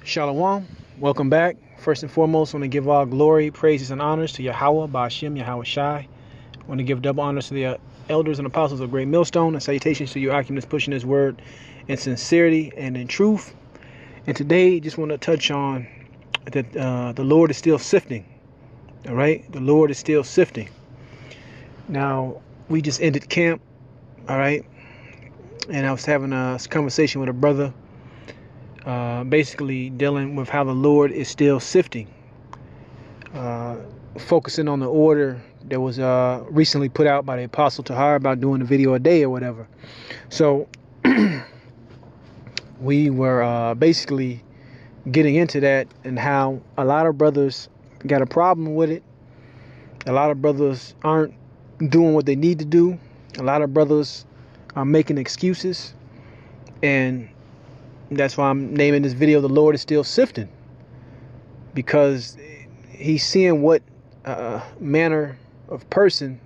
Shalom. Welcome back. First and foremost, I want to give all glory, praises, and honors to Yahweh, Ba'ashem, Yahweh Shai. I want to give double honors to the elders and apostles of Great Millstone, and salutations to you occupants pushing this word in sincerity and in truth. And today, just want to touch on that the Lord is still sifting. All right? The Lord is still sifting. Now, we just ended camp. All right? And I was having a conversation with a brother, basically dealing with how the Lord is still sifting, focusing on the order that was recently put out by the Apostle Tahar about doing a video a day or whatever. So we were basically getting into that and how a lot of brothers got a problem with it. A lot of brothers aren't doing what they need to do. A lot of brothers are making excuses, and that's why I'm naming this video "The Lord is Still Sifting," because He's seeing what manner of person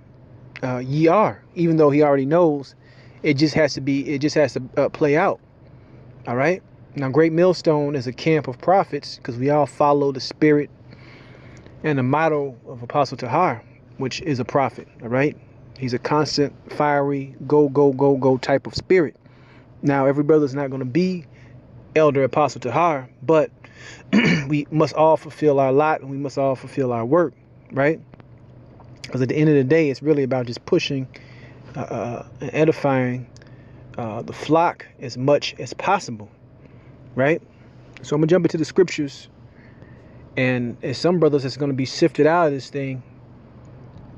ye are. Even though He already knows, it just has to play out. All right. Now, Great Millstone is a camp of prophets because we all follow the spirit and the motto of Apostle Tahar, which is a prophet. All right. He's a constant, fiery, go type of spirit. Now, every brother's not going to be Elder Apostle Tahar, but we must all fulfill our lot and we must all fulfill our work, right? Because at the end of the day, it's really about just pushing and edifying the flock as much as possible, right? So I'm gonna jump into the scriptures, and as some brothers that's gonna be sifted out of this thing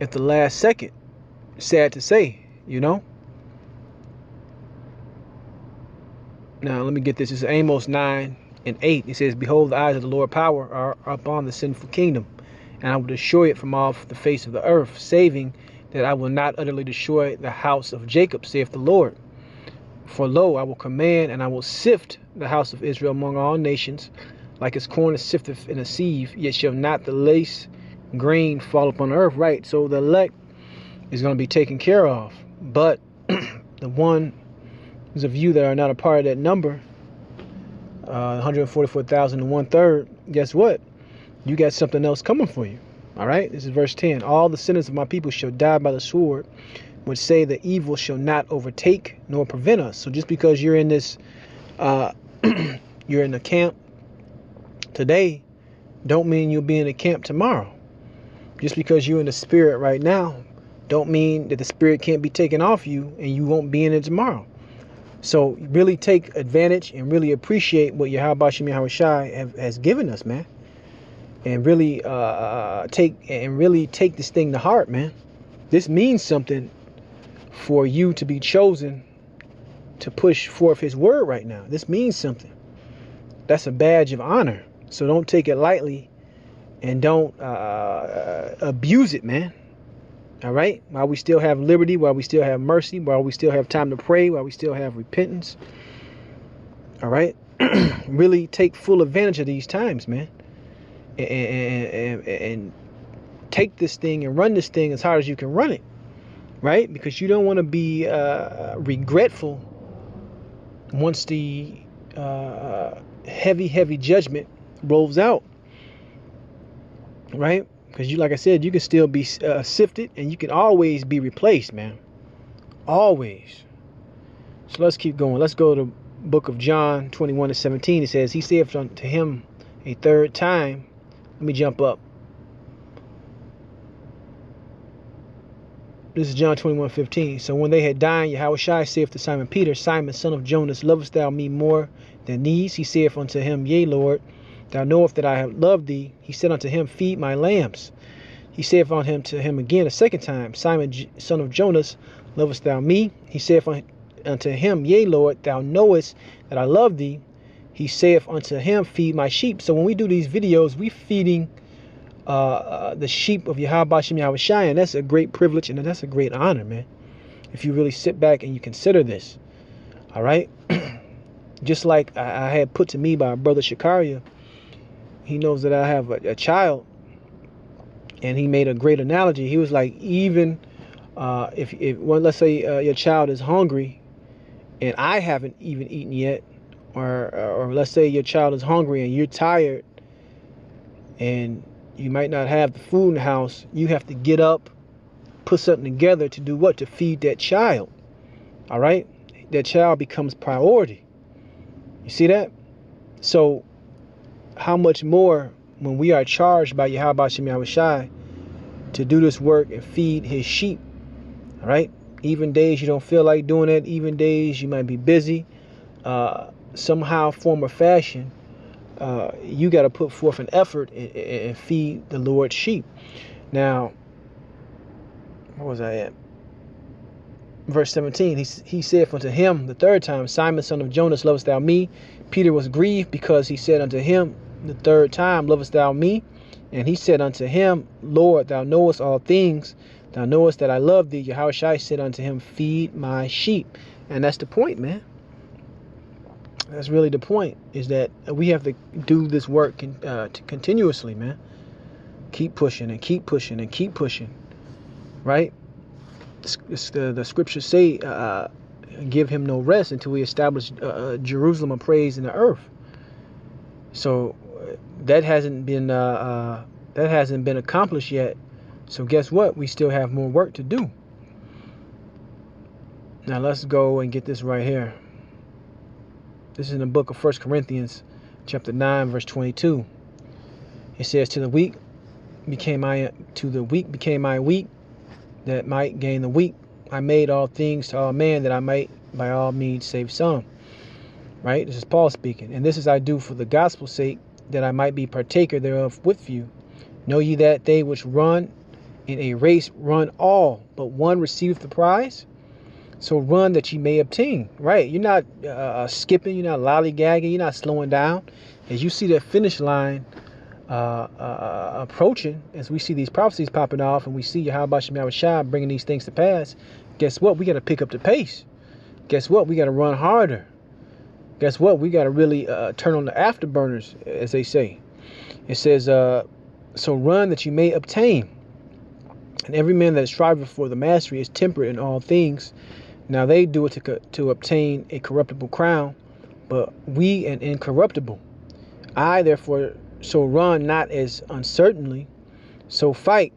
at the last second. Sad to say, you know. Now, let me get this. This is Amos 9:8. It says, "Behold, the eyes of the Lord power are upon the sinful kingdom, and I will destroy it from off the face of the earth, saving that I will not utterly destroy the house of Jacob, saith the Lord. For lo, I will command, and I will sift the house of Israel among all nations, like as corn is sifted in a sieve, yet shall not the lace grain fall upon the earth." Right, so the elect is going to be taken care of. But the one is of you that are not a part of that number, 144,000 and 1/3, guess what? You got something else coming for you. All right, this is verse 10. "All the sinners of my people shall die by the sword, which say the evil shall not overtake nor prevent us." So just because you're in this, you're in the camp today, don't mean you'll be in the camp tomorrow. Just because you're in the spirit right now, don't mean that the spirit can't be taken off you and you won't be in it tomorrow. So really take advantage and really appreciate what Yahweh Ba'ashem Yahweh Shai has given us, man. And really take this thing to heart, man. This means something for you to be chosen to push forth His word right now. This means something. That's a badge of honor. So don't take it lightly and don't abuse it, man. All right, while we still have liberty, while we still have mercy, while we still have time to pray, while we still have repentance. All right, really take full advantage of these times, man, and take this thing and run this thing as hard as you can run it, right? Because you don't want to be regretful once the heavy judgment rolls out, right? Because you, like I said, you can still be sifted, and you can always be replaced, man. Always. So let's keep going. Let's go to the book of John 21:17. It says, "He saith unto him a third time." Let me jump up. This is John 21:15. "So when they had dined, Yahweh Shai saith to Simon Peter, Simon, son of Jonas, lovest thou me more than these? He saith unto him, Yea, Lord, thou knowest that I have loved thee. He said unto him, Feed my lambs. He saith unto him again a second time, Simon, son of Jonas, lovest thou me? He saith unto him, Yea, Lord, thou knowest that I love thee. He saith unto him, Feed my sheep." So when we do these videos, we feeding the sheep of Yahweh Ba'ashem Yahweh Shai, and that's a great privilege and that's a great honor, man. If you really sit back and you consider this, all right? Just like I had put to me by Brother Shakaria, he knows that I have a child, and he made a great analogy. He was like, even if well, let's say your child is hungry and I haven't even eaten yet, or let's say your child is hungry and you're tired and you might not have the food in the house, you have to get up, put something together to do what? To feed that child. All right? That child becomes priority. You see that? So how much more when we are charged by Yahweh Shem Yahushai to do this work and feed his sheep? All right? Even days you don't feel like doing it, even days you might be busy, somehow, form, or fashion, you got to put forth an effort and feed the Lord's sheep. Now, where was I at? Verse 17, he said unto him the third time, Simon, son of Jonas, lovest thou me? Peter was grieved because he said unto him the third time, lovest thou me? And he said unto him, Lord, thou knowest all things. Thou knowest that I love thee. Yahushua said unto him, feed my sheep. And that's the point, man. That's really the point, is that we have to do this work continuously, man. Keep pushing and keep pushing and keep pushing, right? The scriptures say, give him no rest until we establish Jerusalem of praise in the earth. So that hasn't been accomplished yet. So guess what? We still have more work to do. Now let's go and get this right here. This is in the book of 1 Corinthians, chapter 9, verse 22. It says, To the weak became I weak, that might gain the weak. I made all things to all men, that I might by all means save some. Right? This is Paul speaking. And this is I do for the gospel's sake, that I might be partaker thereof with you. Know ye that they which run in a race run all, but one receiveth the prize? So run that ye may obtain. Right? You're not skipping, you're not lollygagging, you're not slowing down. As you see that finish line approaching, as we see these prophecies popping off, and we see Yahweh Shem Yahushua bringing these things to pass, guess what? We got to pick up the pace. Guess what? We got to run harder. Guess what? We got to really turn on the afterburners, as they say. It says, so run that you may obtain. And every man that striveth for the mastery is temperate in all things. Now they do it to obtain a corruptible crown, but we an incorruptible. I, therefore, so run not as uncertainly, so fight.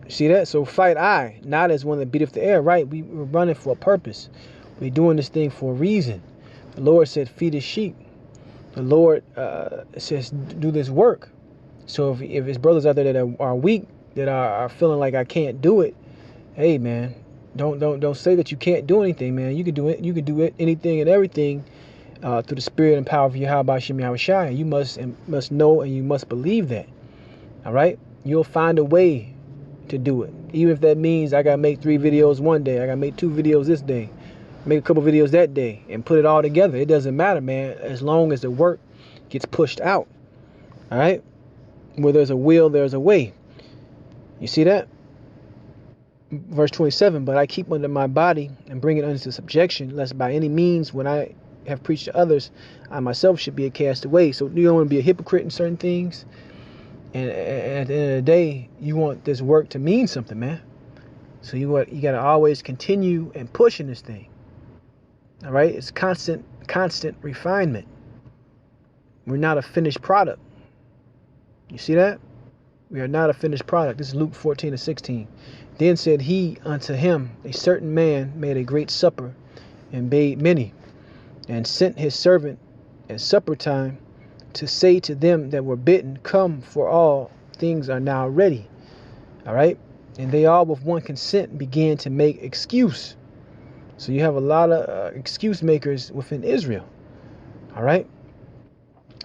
See that? So fight I, not as one that beateth the air. Right? We're running for a purpose. We're doing this thing for a reason. The Lord said, feed his sheep. The Lord says, do this work. So if his brothers out there that are weak, that are feeling like I can't do it, hey man, don't say that you can't do anything, man. You can do it. You can do it, anything and everything through the spirit and power of Yahweh Shem Yahushua. You must know and you must believe that. All right, you'll find a way to do it, even if that means I gotta make 3 videos one day, I gotta make 2 videos this day, make a couple videos that day, and put it all together. It doesn't matter, man, as long as the work gets pushed out. All right, where there's a will, there's a way. You see that? Verse 27, but I keep under my body and bring it unto subjection, lest by any means when I have preached to others, I myself should be a castaway. So you don't want to be a hypocrite in certain things. And at the end of the day, you want this work to mean something, man. So you got to always continue and push in this thing. All right? It's constant refinement. We're not a finished product. You see that? We are not a finished product. This is Luke 14:16. Then said he unto him, a certain man made a great supper and bade many, and sent his servant at supper time to say to them that were bidden, come, for all things are now ready. All right? And they all with one consent began to make excuse. So you have a lot of excuse makers within Israel. All right?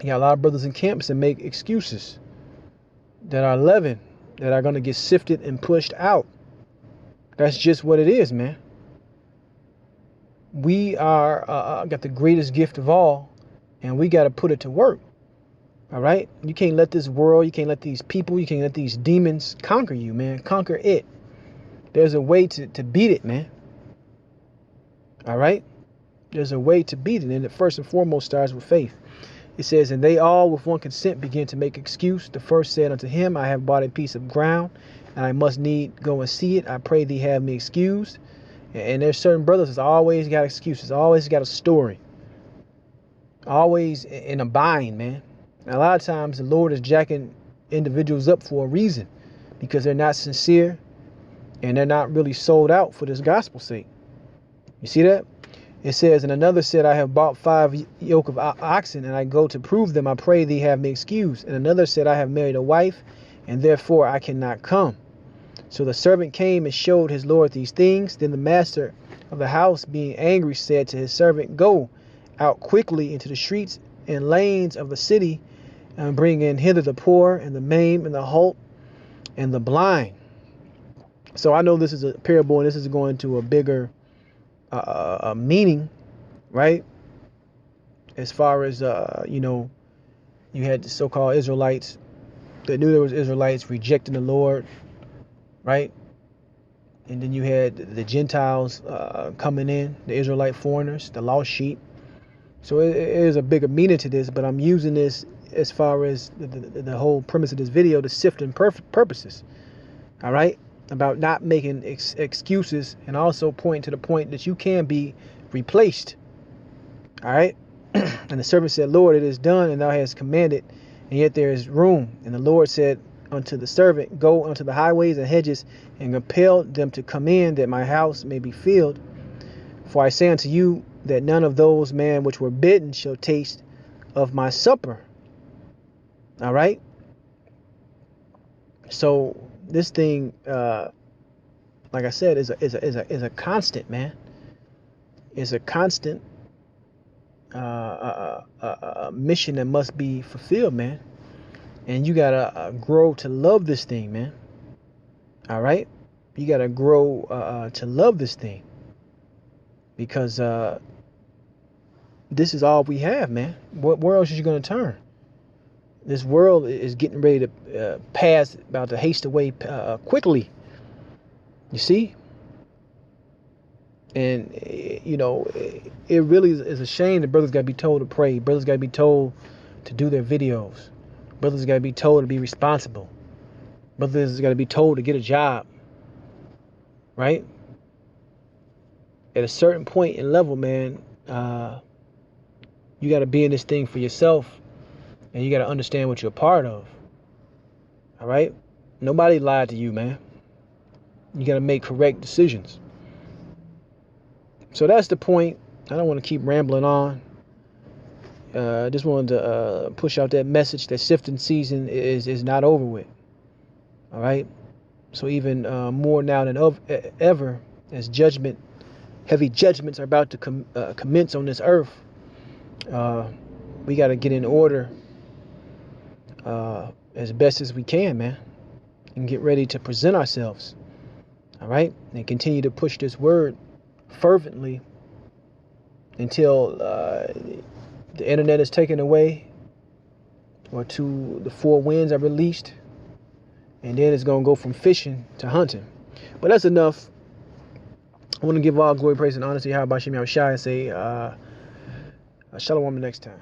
You got a lot of brothers in camps that make excuses that are leaven, that are going to get sifted and pushed out. That's just what it is, man. We are got the greatest gift of all, and we got to put it to work. All right? You can't let this world, you can't let these people, you can't let these demons conquer you, man. Conquer it. There's a way to beat it, man. All right? There's a way to beat it, and it first and foremost starts with faith. It says, and they all with one consent began to make excuse. The first said unto him, I have bought a piece of ground, and I must need go and see it. I pray thee have me excused. And there's certain brothers that's always got excuses, always got a story. always in a bind, man. And a lot of times the Lord is jacking individuals up for a reason, because they're not sincere and they're not really sold out for this gospel's sake. You see that? It says, and another said, I have bought 5 yoke of oxen, and I go to prove them. I pray thee have me excused. And another said, I have married a wife, and therefore I cannot come. So the servant came and showed his Lord these things. Then the master of the house, being angry, said to his servant, go out quickly into the streets and lanes of the city, and bring in hither the poor, and the maimed, and the halt, and the blind. So I know this is a parable, and this is going to a bigger meaning, right? As far as you had the so-called Israelites that knew there was Israelites rejecting the Lord, right? And then you had the Gentiles coming in, the Israelite foreigners, the lost sheep. So it is a bigger meaning to this, but I'm using this as far as the whole premise of this video to sift in purposes. All right, about not making excuses, and also point to the point that you can be replaced. All right. And the servant said, Lord, it is done, and thou hast commanded, and yet there is room. And the Lord said unto the servant, go unto the highways and hedges, and compel them to come in, that my house may be filled. For I say unto you, that none of those men which were bidden shall taste of my supper. All right. So this thing, like I said, is a constant, man. It's a constant mission that must be fulfilled, man. And you gotta grow to love this thing, man. All right, you gotta grow to love this thing, because this is all we have, man. Where else are you gonna turn? This world is getting ready to pass, about to haste away quickly. You see? And, it really is a shame that brothers got to be told to pray. Brothers got to be told to do their videos. Brothers got to be told to be responsible. Brothers got to be told to get a job. Right? At a certain point in level, man, you got to be in this thing for yourself. And you got to understand what you're a part of. All right? Nobody lied to you, man. You got to make correct decisions. So that's the point. I don't want to keep rambling on. I just wanted to push out that message that sifting season is not over with. All right? So even more now than ever, as heavy judgments are about to commence on this earth, we got to get in order as best as we can, man, and get ready to present ourselves. All right? And continue to push this word fervently until the internet is taken away, or to the 4 winds are released, and then it's going to go from fishing to hunting. But that's enough. I want to give all glory, praise, and honor to Yahweh Shem Yahushua, and say shalom the next time.